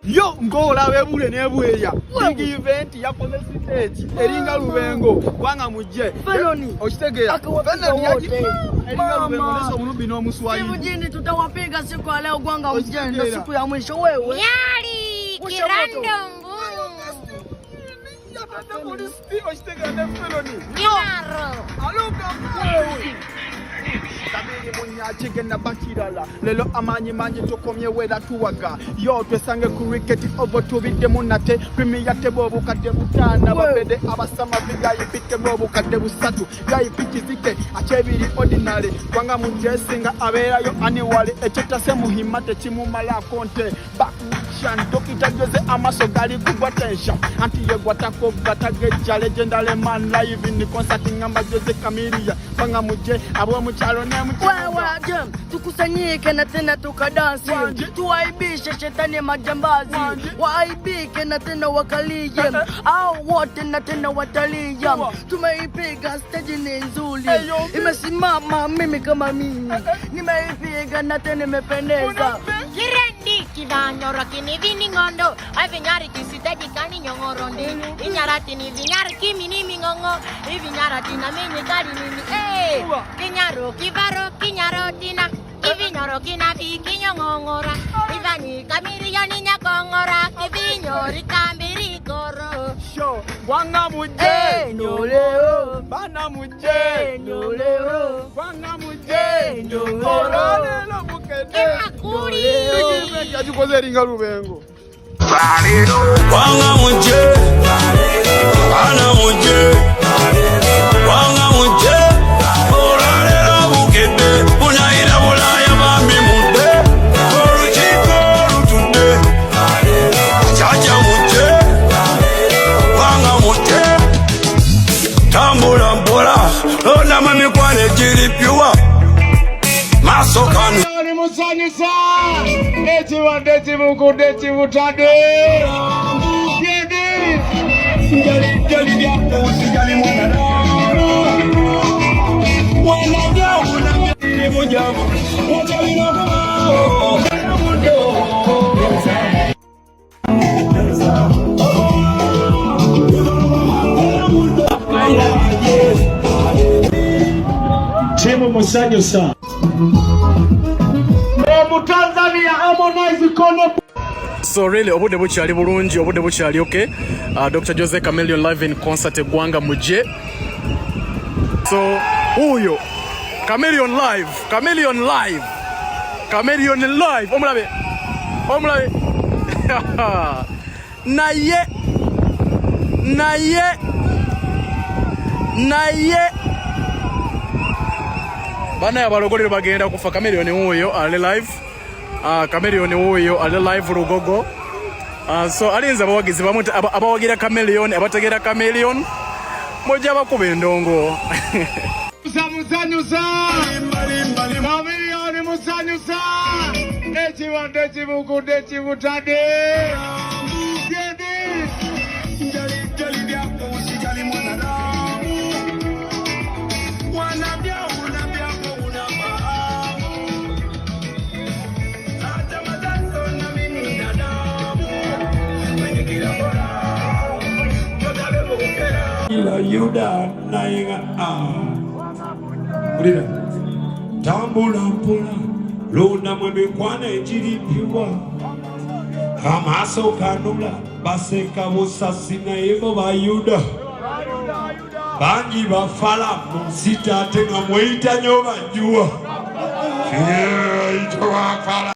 Yo ngola webule nebweya. Big event yakoze stage. Eringa lubengo. Gwanga mujje. Feloni. Okitegera. Feloni yaje. Eringa lubengo neso mulubi no muswahili. Mjini tutawapiga siku ya leo gwanga mujje ndio siku ya mwisho wewe. Yali kirandongo. Chigenda bakirala lelo amanyi manyi tokomye wera tuwaga yo twesange ku cricket over tubidde munate premier tebo bukadde butana babede abasama bigayi pitte bukadde busatu gayi pikizike achebiri ordinary gwanga mujesinga aberayo aniwale echetase muhimate chimumala konte back Kitabusse amaso gali kugwa tension anti yegwatako batageja legendary man live in the concerting Jose Chameleon gwanga mujje abo muchalo ne wewe jam tukusanyike na tena tukadansi tuaibishe shetani majambazi waaibike na tena wakalie au wote na tena watalia tumeipiga stage ni nzuri imesimama mimi kama mimi nimeipiga na tena imependeza Kidanyora kini vini ngondo Avinyari kisitaji kani nyongorondi Inyarati ni vinyari kimi ni mingongo Ivinyarati na menye kari nini Kinyaro kivaro kinyaro tina Kivinyoro kinabi kinyongongora Ivani Chameleon nyakongora Kivinyori kambiri koro Show gwanga mujje nyoleo Bana mujje nyoleo Gwanga mujje nyoleo Lelo bukede Yajukoze eringa lubengo Gwanga mujje Bana mujje Gwanga mujje Olalelo bukede Bunaira bulaya bambi mudde Olukiiko olutudde Chacha mujje Gwanga mujje Tambula mpola Lona mamikwane jiripyuwa Masokano Musanyusa ekiwadde kibukudde kibutadde Timu musanyusa So really, obudde bukyali bulungi, obudde bukyali okay. Dr. Jose Chameleon live in concert gwanga mujje. So huyo Chameleon live, Chameleon live, Chameleon live. Omulabe, omulabe. naye bana yabalogolero bagenda kufa. Chameleon huyo ali live. Chameleon huyo ali live Lugogo. So alinza abawagizi bamuti abawagira Chameleon abategera Chameleon moja bakube endongo. Musanyusa Chameleon musanyusa ekiwadde kibukudde kibutadde Yuda nainga Ulira tambula mpola lona mwemekwana ejiripiwa amaso kanula baseka busasi naye bo bayuda banji bafala musita tenga mwita nyoba jua ito wafala